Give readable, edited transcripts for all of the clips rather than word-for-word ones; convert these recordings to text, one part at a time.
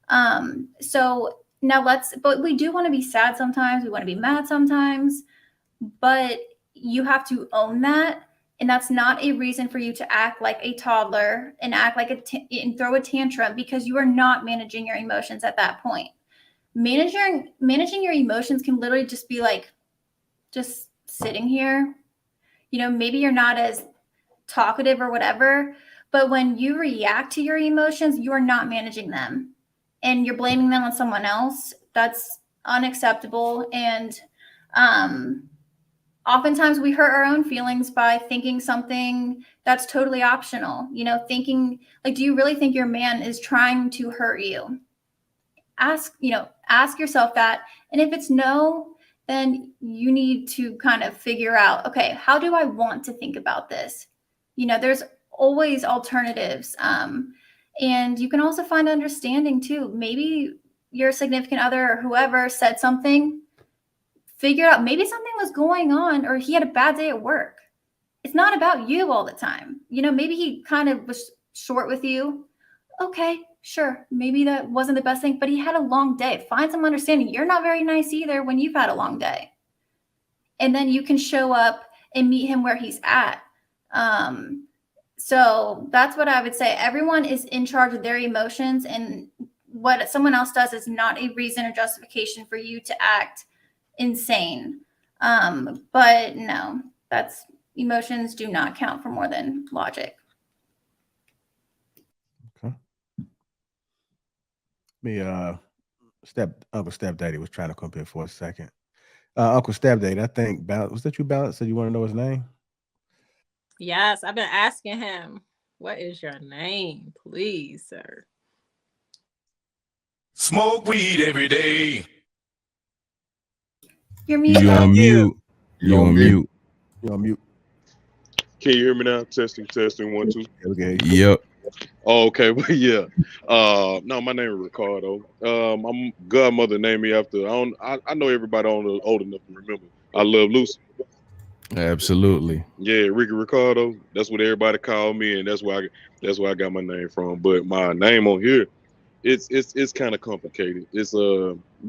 So now but we do want to be sad sometimes. We want to be mad sometimes, but you have to own that. And that's not a reason for you to act like a toddler and act like and throw a tantrum, because you are not managing your emotions at that point. Managing your emotions can literally just be like, just sitting here. Maybe you're not as talkative or whatever, but when you react to your emotions, you're not managing them and you're blaming them on someone else. That's unacceptable. And oftentimes we hurt our own feelings by thinking something that's totally optional. Thinking like, do you really think your man is trying to hurt you? Ask yourself that. And if it's no, then you need to kind of figure out, okay, how do I want to think about this? There's always alternatives. And you can also find understanding too. Maybe your significant other or whoever said something, figure out maybe something was going on, or he had a bad day at work. It's not about you all the time. Maybe he kind of was short with you. Okay, sure, maybe that wasn't the best thing, but he had a long day. Find some understanding. You're not very nice either when you've had a long day. And then you can show up and meet him where he's at. So that's what I would say. Everyone is in charge of their emotions, and what someone else does is not a reason or justification for you to act insane. But no, emotions do not count for more than logic. Okay. Uncle Stepdaddy was trying to come here for a second. Uncle Stepdaddy, I think was that you, Balance? Said you want to know his name? Yes, I've been asking him, what is your name, please, sir? Smoke weed every day. You're mute. You're on mute. You're on mute. You're on mute. Can you hear me now? Testing, 1, 2. Okay. Yep. Oh, okay. Well, yeah. No, my name is Ricardo. I'm godmother named me after. I know everybody old enough to remember. I Love Lucy. Absolutely. Yeah, Ricky Ricardo. That's what everybody called me, and that's where I got my name from. But my name on here, it's kind of complicated. It's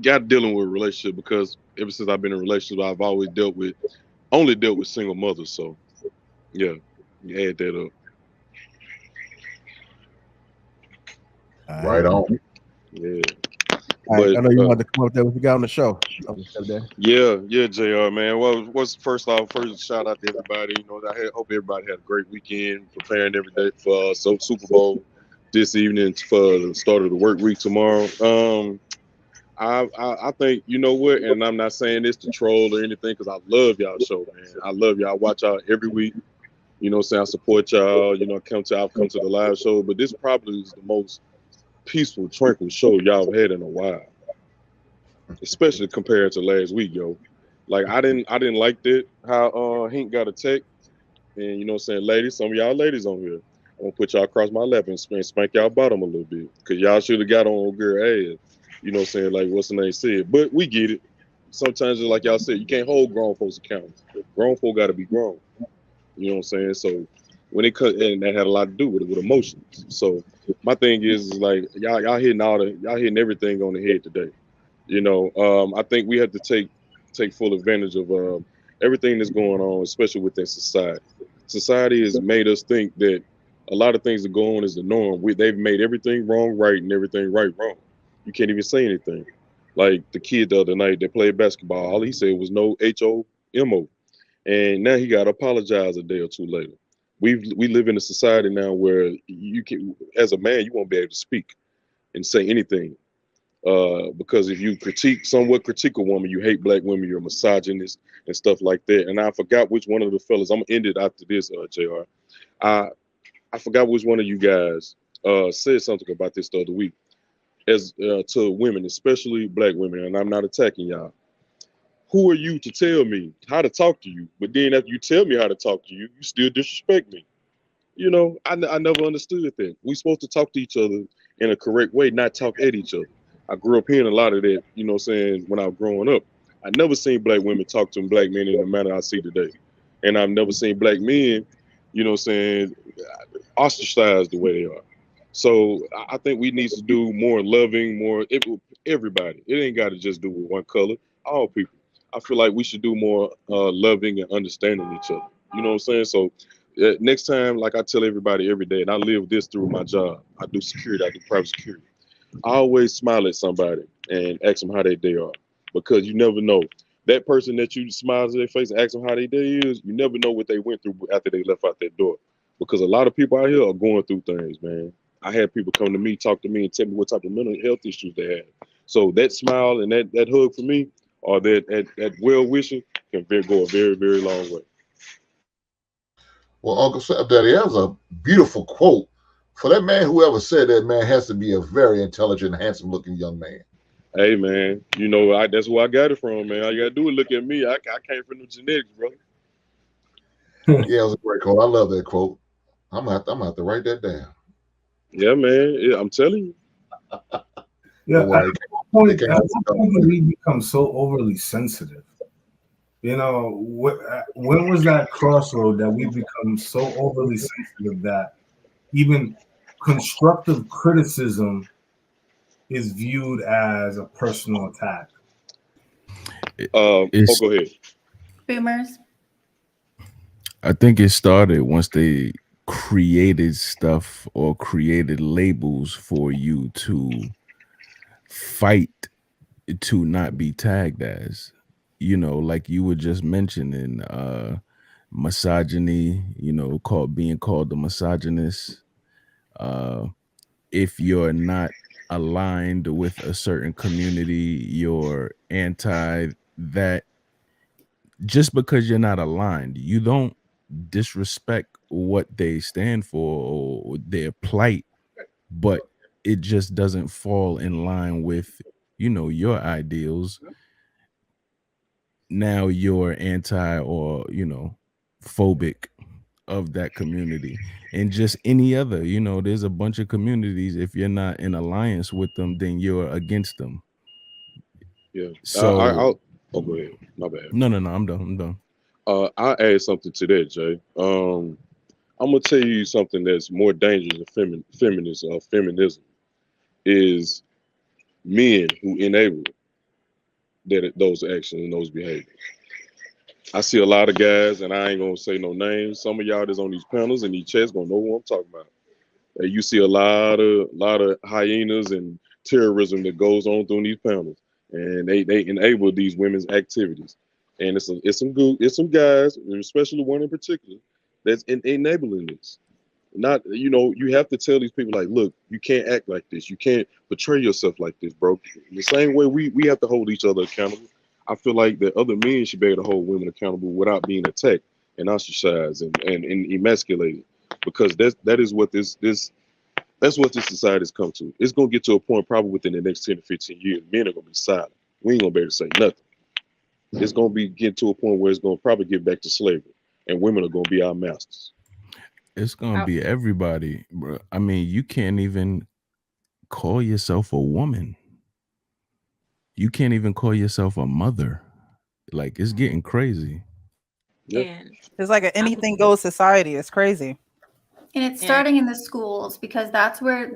got dealing with a relationship, because ever since I've been in a relationship, I've always only dealt with single mothers. So yeah, you add that up. Right on. Yeah. But, I know you wanted to come up there with the guy on the show. Yeah, JR, man. Well, first shout out to everybody. I hope everybody had a great weekend, preparing every day for Super Bowl this evening for the start of the work week tomorrow. I think, you know what, and I'm not saying this to troll or anything, because I love y'all show, man. I love y'all. I watch y'all every week. I support y'all. I've come to the live show, but this probably is the most peaceful, tranquil show y'all have had in a while, especially compared to last week, yo. Like I didn't like that how Hink got attacked, and ladies, some of y'all ladies on here, I'm gonna put y'all across my lap and spank y'all bottom a little bit, because y'all should have got on old girl ass. Like what's the name said, but we get it. Sometimes, like y'all said, you can't hold grown folks accountable. Grown folk got to be grown. You know what I'm saying? So when it cut, and that had a lot to do with it, with emotions. So my thing is like y'all hitting everything on the head today. I think we have to take full advantage of everything that's going on, especially within society. Society has made us think that a lot of things that go on is the norm. They've made everything wrong right and everything right wrong. You can't even say anything. Like the kid the other night that played basketball, all he said was no HOMO. And now he got to apologize a day or two later. We live in a society now where you can, as a man, you won't be able to speak and say anything. Because if you somewhat critique a woman, you hate black women, you're a misogynist and stuff like that. And I forgot which one of the fellas, I'm gonna end it after this, JR. I forgot which one of you guys said something about this the other week, as to women, especially black women, and I'm not attacking y'all. Who are you to tell me how to talk to you? But then after you tell me how to talk to you, you still disrespect me. I never understood that. We're supposed to talk to each other in a correct way, not talk at each other. I grew up hearing a lot of that, when I was growing up. I never seen black women talk to black men in the manner I see today. And I've never seen black men, ostracized the way they are. So I think we need to do more loving, everybody. It ain't got to just do with one color, all people. I feel like we should do more loving and understanding each other. You know what I'm saying? So next time, like I tell everybody every day, and I live this through my job. I do security, I do private security. I always smile at somebody and ask them how their day are, because you never know. That person that you smile to their face and ask them how their day is, you never know what they went through after they left out that door. Because a lot of people out here are going through things, man. I had people come to me, talk to me, and tell me what type of mental health issues they have. So that smile and that hug for me, or that well wishing, can go a very, very long way. Well, Uncle Stepdaddy, that was a beautiful quote. For that man, whoever said that, man, has to be a very intelligent, handsome looking young man. Hey, man, you know, that's where I got it from, man. All you got to do is look at me. I came from the genetics, bro. Yeah, it was a great quote. I love that quote. I'm gonna have to write that down. Yeah, man. I'm telling you. Yeah, Don't worry. at what point did we become so overly sensitive? You know, when was that crossroad that we become so overly sensitive that even constructive criticism is viewed as a personal attack? Go ahead. Boomers. I think it started once they created stuff or created labels for you to fight to not be tagged as, you know, like you were just mentioning, misogyny, you know, being called the misogynist. If you're not aligned with a certain community, you're anti that. Just because you're not aligned, you don't disrespect what they stand for or their plight, but it just doesn't fall in line with, you know, your ideals. Now you're anti or, you know, phobic of that community. And just any other, you know, there's a bunch of communities. If you're not in alliance with them, then you're against them. Yeah. So go ahead. My bad. No, I'm done. I'll add something to that, Jay. I'm gonna tell you something that's more dangerous than feminism is men who enable those actions and those behaviors. I see a lot of guys, and I ain't gonna say no names. Some of y'all that's on these panels and these chats gonna know what I'm talking about. You see a lot of hyenas and terrorism that goes on through these panels, and they enable these women's activities. And it's some guys, especially one in particular, that's enabling this. Not, you know, you have to tell these people, like, look, you can't act like this. You can't portray yourself like this, bro. In the same way we have to hold each other accountable. I feel like that other men should be able to hold women accountable without being attacked and ostracized and emasculated, because that's what this society has come to. It's gonna get to a point probably within the next 10 to 15 years, men are gonna be silent. We ain't gonna be able to say nothing. It's gonna get to a point where it's gonna probably get back to slavery, and women are gonna be our masters. It's gonna be everybody, bro. I mean, you can't even call yourself a woman. You can't even call yourself a mother. Like, it's getting crazy. Yeah. It's like an anything goes society. It's crazy. And it's starting in the schools, because that's where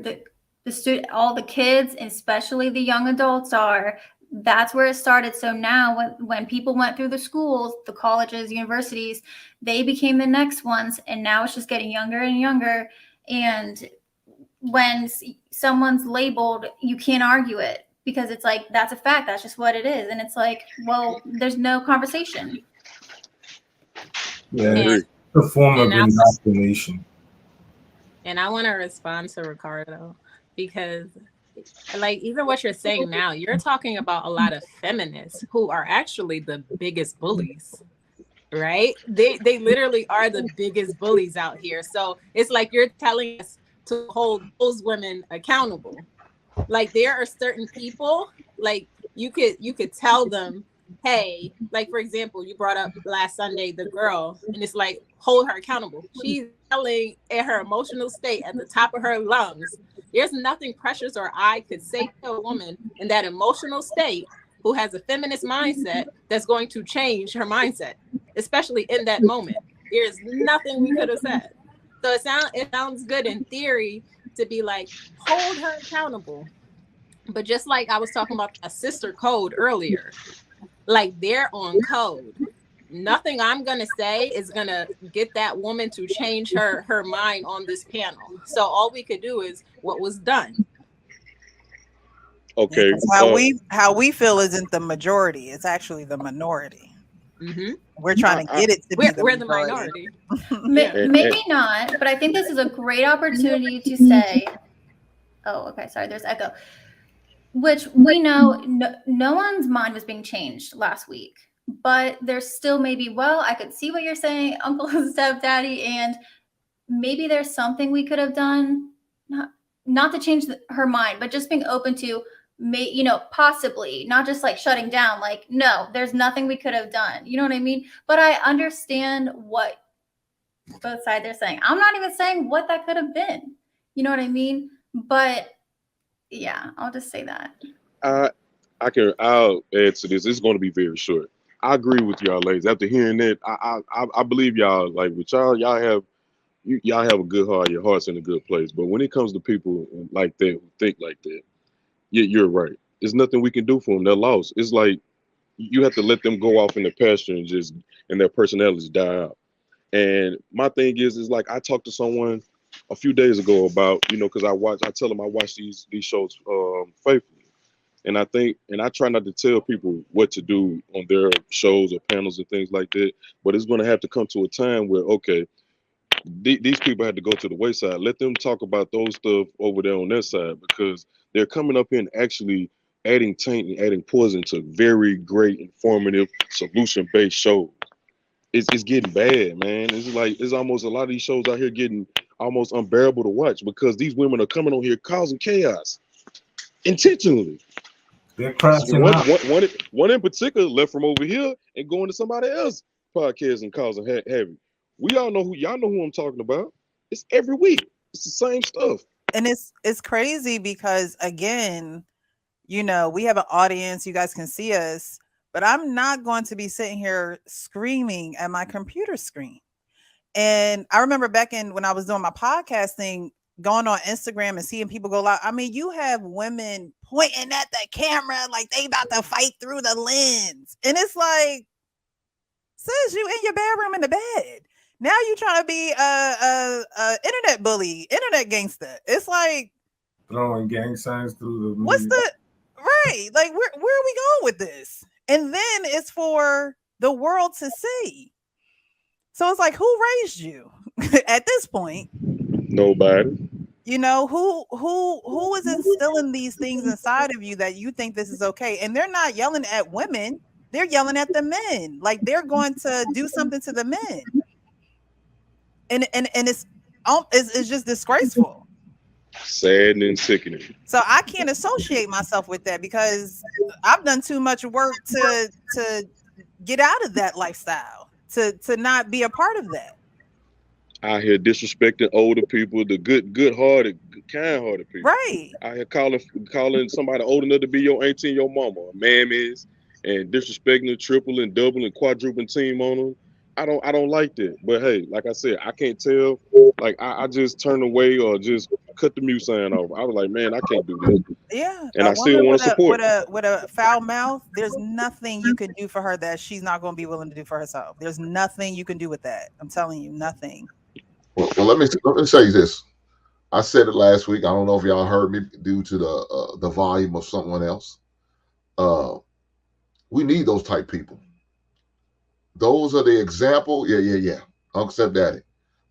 all the kids, especially the young adults, are. That's where it started. So now when people went through the schools, the colleges, universities, they became the next ones. And now it's just getting younger and younger. And when someone's labeled, you can't argue it, because it's like, that's a fact. That's just what it is. And it's like, well, there's no conversation. Yeah, it's a form of indoctrination. And I want to respond to Ricardo, because like, even what you're saying now, you're talking about a lot of feminists who are actually the biggest bullies, right? They literally are the biggest bullies out here. So it's like you're telling us to hold those women accountable. Like, there are certain people, like you could tell them, hey, like, for example, you brought up last Sunday the girl, and it's like, hold her accountable. She's yelling at her emotional state at the top of her lungs. There's nothing Precious or I could say to a woman in that emotional state who has a feminist mindset that's going to change her mindset, especially in that moment. There's nothing we could have said. So it sounds good in theory, to be like, hold her accountable. But just like I was talking about a sister code earlier, like they're on code. Nothing I'm gonna say is gonna get that woman to change her mind on this panel. So all we could do is what was done. Okay. How we feel isn't the majority; it's actually the minority. Mm-hmm. We're trying to get it to be we're the the minority. Maybe not, but I think this is a great opportunity to say, oh, okay, sorry, there's echo. Which we know no one's mind was being changed last week, but there's still maybe, well, I could see what you're saying, uncle and stepdaddy, and maybe there's something we could have done, not to change her mind, but just being open to, possibly, not just like shutting down, like, no, there's nothing we could have done. You know what I mean? But I understand what both sides are saying. I'm not even saying what that could have been. You know what I mean? But yeah, I'll just say that. I'll add to this. It's going to be very short. I agree with y'all ladies. After hearing that, I believe y'all, like with y'all have a good heart. Your heart's in a good place. But when it comes to people like that who think like that, you're right. There's nothing we can do for them. They're lost. It's like you have to let them go off in the pasture and their personalities die out. And my thing is like I talked to someone a few days ago about, because I tell them I watch these shows faithfully. And I try not to tell people what to do on their shows or panels and things like that. But it's going to have to come to a time where, okay, these people had to go to the wayside. Let them talk about those stuff over there on their side, because they're coming up here and actually adding taint and adding poison to very great, informative, solution-based shows. It's getting bad, man. It's almost a lot of these shows out here getting almost unbearable to watch because these women are coming on here causing chaos intentionally. They're crashing out. One in particular left from over here and going to somebody else's podcast and causing havoc. Y'all know who I'm talking about. It's every week. It's the same stuff. And it's crazy because, again, we have an audience. You guys can see us. But I'm not going to be sitting here screaming at my computer screen. And I remember back when I was doing my podcasting, going on Instagram and seeing people go live. I mean, you have women pointing at the camera like they about to fight through the lens. And it's like, sis, you in your bedroom in the bed. Now you trying to be a internet bully, internet gangster. It's like throwing gang signs through the what's the right? Like where are we going with this? And then it's for the world to see. So it's like, who raised you at this point? Nobody. Who is instilling these things inside of you that you think this is okay? And they're not yelling at women. They're yelling at the men. Like they're going to do something to the men. And it's just disgraceful. Sad and sickening. So I can't associate myself with that because I've done too much work to get out of that lifestyle, to not be a part of that. I hear disrespecting older people, the good-hearted, kind-hearted people. Right. I hear calling somebody old enough to be your auntie and your mama, a mammies, and disrespecting the triple and double and quadruple team on them. I don't like that. But hey, like I said, I can't tell. Like I just turn away or just cut the mute sign off. I was like, man, I can't do this. Yeah. And I still want to support. With a foul mouth, there's nothing you can do for her that she's not going to be willing to do for herself. There's nothing you can do with that. I'm telling you, nothing. Well, let me say this. I said it last week. I don't know if y'all heard me due to the volume of someone else. We need those type people. Those are the example. Yeah. Uncle Stepdaddy.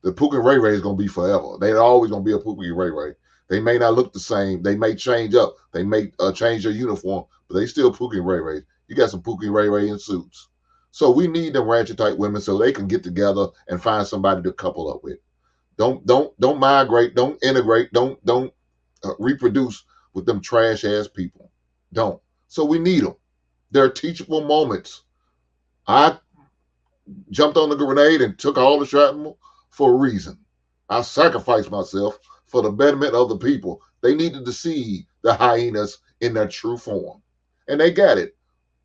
The Pookie and Ray Ray is going to be forever. They're always going to be a Pookie and Ray Ray. They may not look the same. They may change up. They may change their uniform, but they still Pookie and Ray Ray. You got some Pookie and Ray Ray in suits. So we need them rancher type women so they can get together and find somebody to couple up with. Don't migrate. Don't integrate. Don't reproduce with them trash ass people. Don't. So we need them. There are teachable moments. I jumped on the grenade and took all the shrapnel for a reason. I sacrificed myself for the betterment of the people. They needed to see the hyenas in their true form. And they got it.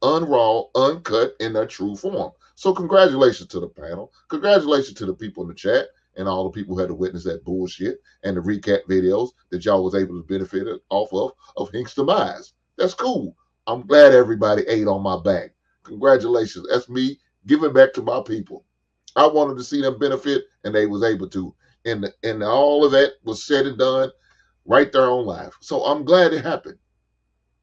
Unraw, uncut in their true form. So congratulations to the panel. Congratulations to the people in the chat. and all the people who had to witness that bullshit and the recap videos that y'all was able to benefit off of Hink's demise. That's cool. I'm glad everybody ate on my back. Congratulations. That's me giving back to my people. I wanted to see them benefit, and they was able to. And all of that was said and done right there on live. So I'm glad it happened,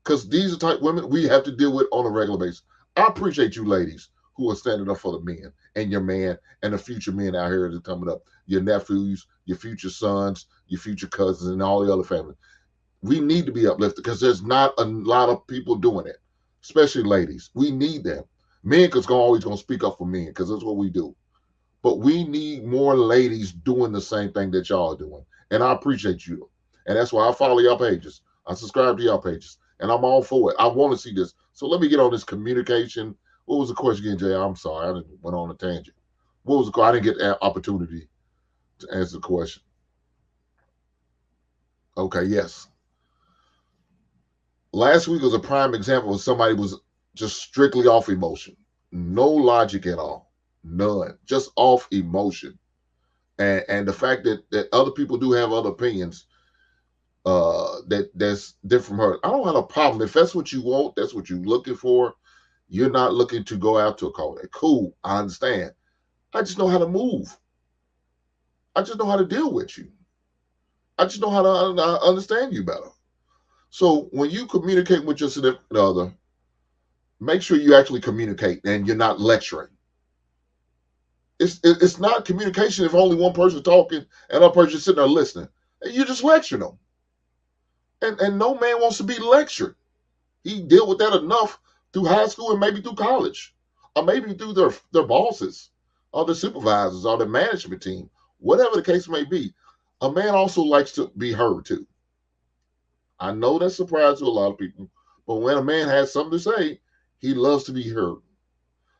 because these are type women we have to deal with on a regular basis. I appreciate you ladies who are standing up for the men and your man and the future men out here that are coming up, your nephews, your future sons, your future cousins, and all the other family. We need to be uplifted because there's not a lot of people doing it, especially ladies. We need them. Men is always going to speak up for men because that's what we do. But we need more ladies doing the same thing that y'all are doing. And I appreciate you. And that's why I follow y'all pages. I subscribe to y'all pages. And I'm all for it. I want to see this. So let me get on this communication. What was the question again, Jay? I'm sorry. I went on a tangent. What was the question? I didn't get the opportunity to answer the question. Okay, yes. Last week was a prime example of somebody was just strictly off emotion. No logic at all. None. Just off emotion. And the fact that other people do have other opinions that's different from her. I don't have a problem. If that's what you want, that's what you're looking for. You're not looking to go out to a call. Cool, I understand. I just know how to move. I just know how to deal with you. I just know how to understand you better. So when you communicate with your significant other, make sure you actually communicate and you're not lecturing. It's not communication if only one person talking and another person sitting there listening. You're just lecturing them. And no man wants to be lectured. He dealt with that enough through high school and maybe through college, or maybe through their bosses or their supervisors or their management team, whatever the case may be. A man also likes to be heard too. I know that's a surprise to a lot of people, but when a man has something to say, he loves to be heard.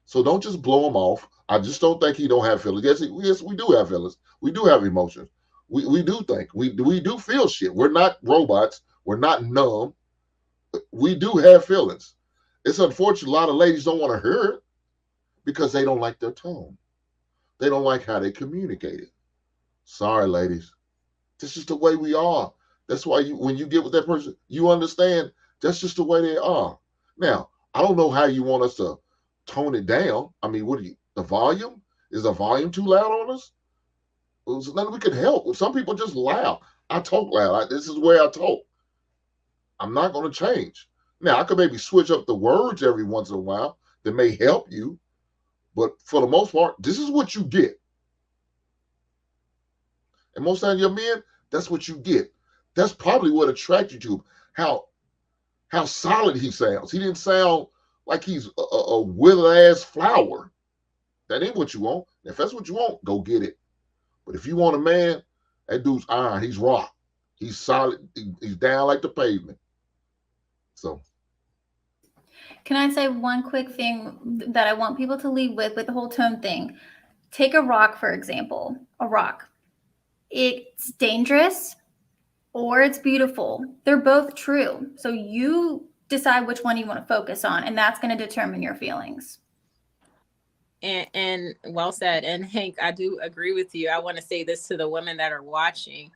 So don't just blow him off. I just don't think he don't have feelings. Yes, we do have feelings. We do have emotions. We do think. We do feel shit. We're not robots. We're not numb. We do have feelings. It's unfortunate a lot of ladies don't want to hear it because they don't like their tone. They don't like how they communicate it. Sorry, ladies. This is the way we are. That's why when you get with that person, you understand that's just the way they are. Now, I don't know how you want us to tone it down. I mean, the volume? Is the volume too loud on us? There's nothing we can help. Some people just loud. I talk loud. This is the way I talk. I'm not going to change. Now, I could maybe switch up the words every once in a while that may help you, but for the most part, this is what you get. And most times, your men, that's what you get. That's probably what attracted you to him. How solid he sounds. He didn't sound like he's a withered ass flower. That ain't what you want. If that's what you want, go get it. But if you want a man, that dude's iron. He's rock. He's solid. He's down like the pavement. So. Can I say one quick thing that I want people to leave with the whole tone thing? Take a rock, for example. A rock. It's dangerous or it's beautiful. They're both true. So you decide which one you want to focus on, and that's going to determine your feelings. And well said. And Hank, I do agree with you. I want to say this to the women that are watching,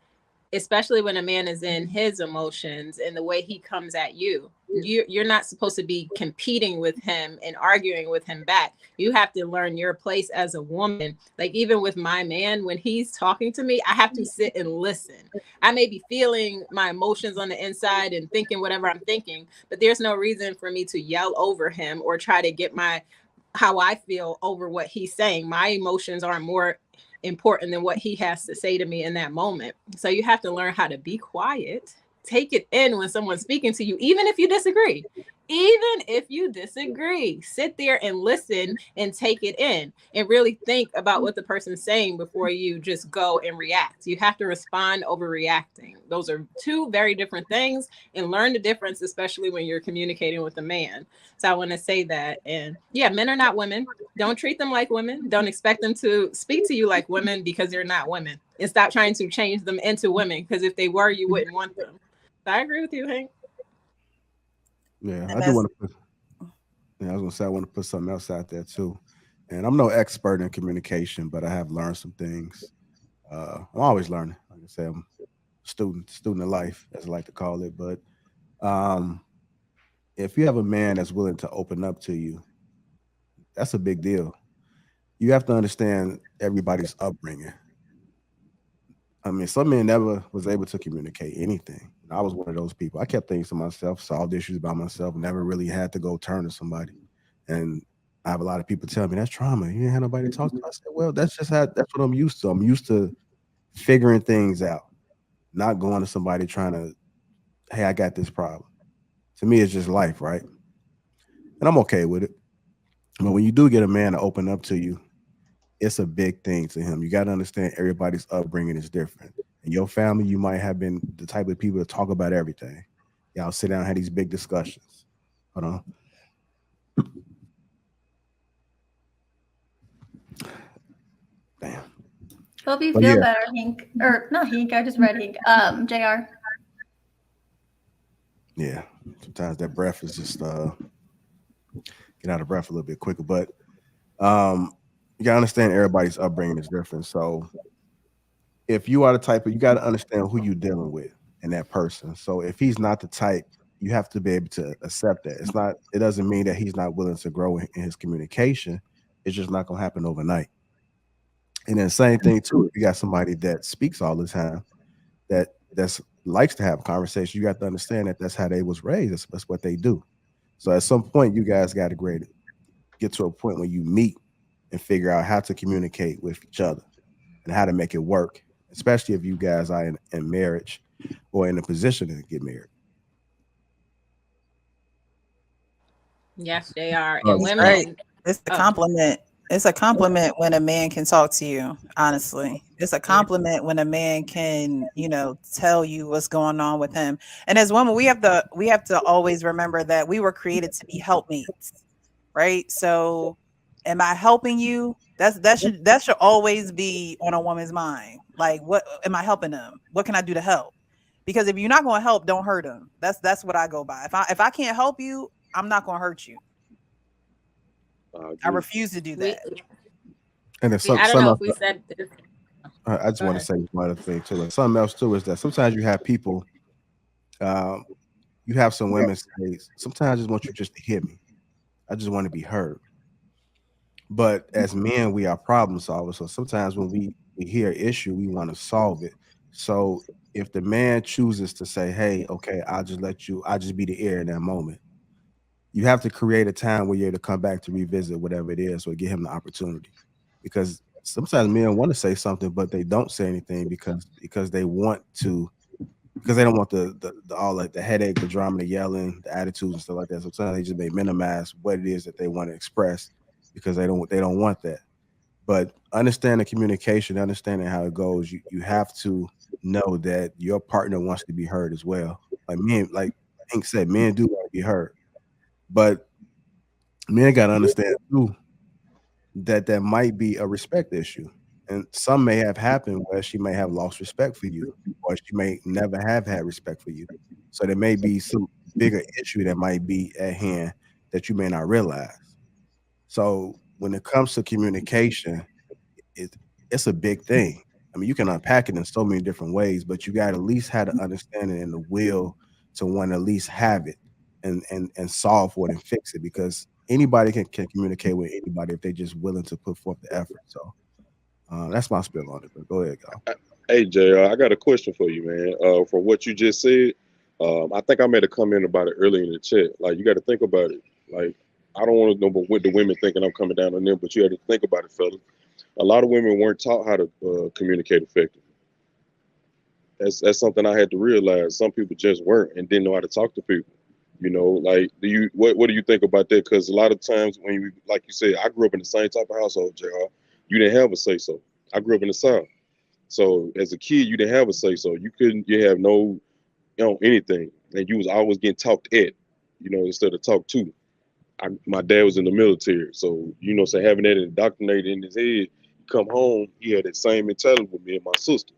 especially when a man is in his emotions and the way he comes at you. You're not supposed to be competing with him and arguing with him back. You have to learn your place as a woman. Like even with my man, when he's talking to me, I have to sit and listen. I may be feeling my emotions on the inside and thinking whatever I'm thinking, but there's no reason for me to yell over him or try to get how I feel over what he's saying. My emotions are more important than what he has to say to me in that moment. So you have to learn how to be quiet, take it in when someone's speaking to you, even if you disagree. Even if you disagree, sit there and listen and take it in and really think about what the person's saying before you just go and react. You have to respond over reacting. Those are two very different things, and learn the difference, especially when you're communicating with a man. So I want to say that. And yeah, men are not women. Don't treat them like women. Don't expect them to speak to you like women because they're not women. And stop trying to change them into women, because if they were, you wouldn't want them. So I agree with you, Hank. Yeah, I do want to put, I was gonna say I want to put something else out there too. And I'm no expert in communication, but I have learned some things. I'm always learning. Like I say, I'm student of life, as I like to call it. But um, if you have a man that's willing to open up to you, that's a big deal. You have to understand everybody's upbringing. I mean, some men never was able to communicate anything. I was one of those people. I kept things to myself, solved issues by myself, never really had to go turn to somebody. And I have a lot of people tell me that's trauma. You didn't have nobody to talk to. I said, well, that's what I'm used to. I'm used to figuring things out, not going to somebody trying to, hey, I got this problem. To me, it's just life, right? And I'm okay with it. But when you do get a man to open up to you, it's a big thing to him. You got to understand everybody's upbringing is different. In your family, you might have been the type of people to talk about everything. Y'all sit down and have these big discussions. Hold on. Damn. Hope you But feel yeah, better, Hink. Or not Hink, I just read Hink. JR. yeah. Sometimes that breath is just get out of breath a little bit quicker. But you gotta understand everybody's upbringing is different. So if you are the type of, you got to understand who you're dealing with and that person. So if he's not the type, you have to be able to accept that. It's not, it doesn't mean that he's not willing to grow in his communication. It's just not going to happen overnight. And then same thing too, if you got somebody that speaks all the time, that's likes to have a conversation, you got to understand that that's how they was raised. That's what they do. So at some point, you guys got to get to a point where you meet and figure out how to communicate with each other and how to make it work, especially if you guys are in marriage or in a position to get married. Yes, they are. And He's right. women, It's a oh, compliment. It's a compliment when a man can talk to you, honestly. It's a compliment when a man can, tell you what's going on with him. And as women, we have to always remember that we were created to be helpmates, right? So am I helping you? That should always be on a woman's mind. Like, what am I helping them? What can I do to help? Because if you're not going to help, don't hurt them. That's what I go by. If I can't help you, I'm not going to hurt you. I refuse to do we, that. And then I don't some know else, if we said this. I just Go want to ahead. say one other thing too. And something else too is that sometimes you have people, um, you have some women say, sometimes I just want you just to hear me. I just want to be heard. But as men, we are problem solvers. So sometimes when we hear an issue, we want to solve it. So if the man chooses to say, hey, okay, I'll just be the ear in that moment, you have to create a time where you're to come back to revisit whatever it is or give him the opportunity. Because sometimes men want to say something, but they don't say anything because they want to, because they don't want the all like the headache, the drama, the yelling, the attitudes and stuff like that. Sometimes they just may minimize what it is that they want to express because they don't want that. But understanding communication, understanding how it goes, you have to know that your partner wants to be heard as well. Like Hank said, men do want to be heard, but men got to understand too that there might be a respect issue. And some may have happened where she may have lost respect for you, or she may never have had respect for you. So there may be some bigger issue that might be at hand that you may not realize. So when it comes to communication, it, it's a big thing. I mean, you can unpack it in so many different ways, but you got to at least have the understanding and the will to want to at least have it and solve for it and fix it, because anybody can communicate with anybody if they just willing to put forth the effort. So that's my spill on it. But go ahead, go. Hey, JR, I got a question for you, man. For what you just said, I think I made a comment about it earlier in the chat. Like, you got to think about it. Like, I don't want to know what the women thinking I'm coming down on them, but you had to think about it, fellas. A lot of women weren't taught how to communicate effectively. That's something I had to realize. Some people just weren't and didn't know how to talk to people. Like, what do you think about that? Because a lot of times when you, like you said, I grew up in the same type of household, JR. You didn't have a say so. I grew up in the South. So as a kid, you didn't have a say so. You have no, anything. And you was always getting talked at, instead of talked to. My dad was in the military. So, so having that indoctrinated in his head, come home, he had that same mentality with me and my sister,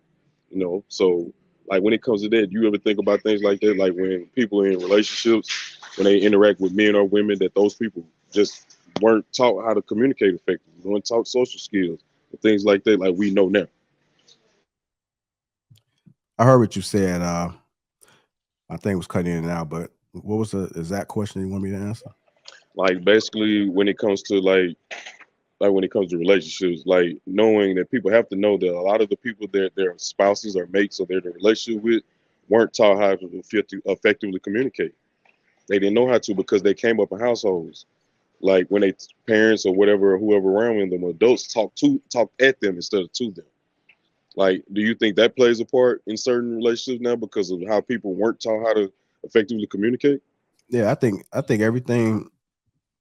So like when it comes to that, do you ever think about things like that? Like when people in relationships, when they interact with men or women, that those people just weren't taught how to communicate effectively, weren't taught social skills and things like that, like we know now. I heard what you said. I think it was cutting in and out, but what was the exact question you want me to answer? Like basically when it comes to like when it comes to relationships, like knowing that people have to know that a lot of the people that their spouses or mates or they're in a relationship with weren't taught how to effectively communicate. They didn't know how to because they came up in households. Like when they parents or whatever, whoever around them, adults talk at them instead of to them. Like, do you think that plays a part in certain relationships now because of how people weren't taught how to effectively communicate? Yeah, I think everything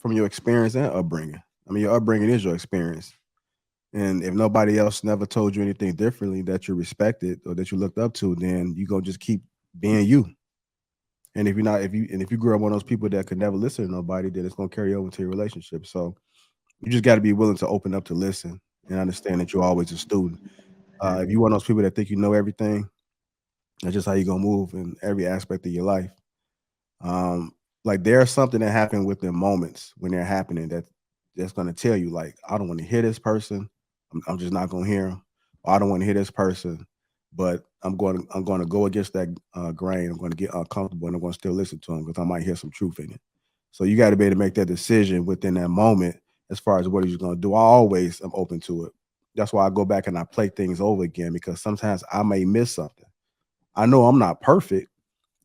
from your experience and upbringing. I mean, your upbringing is your experience. And if nobody else never told you anything differently that you respected or that you looked up to, then you gonna just keep being you. And if you grew up one of those people that could never listen to nobody, then it's gonna carry over to your relationship. So you just got to be willing to open up to listen and understand that you're always a student. If you're one of those people that think you know everything, that's just how you're gonna move in every aspect of your life. Like there's something that happened within moments when they're happening that's gonna tell you, like, I don't want to hear this person. I'm just not gonna hear him. Or I don't want to hear this person, but I'm going to go against that grain. I'm going to get uncomfortable and I'm going to still listen to him because I might hear some truth in it. So you got to be able to make that decision within that moment as far as what he's going to do. I always am open to it. That's why I go back and I play things over again, because sometimes I may miss something. I know I'm not perfect,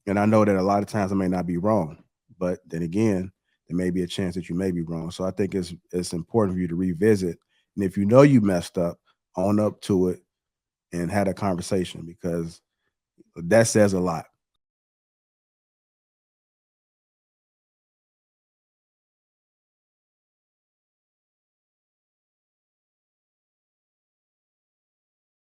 and I know that a lot of times I may not be wrong. But then again, there may be a chance that you may be wrong. So I think it's important for you to revisit. And if you know you messed up, own up to it and had a conversation, because that says a lot.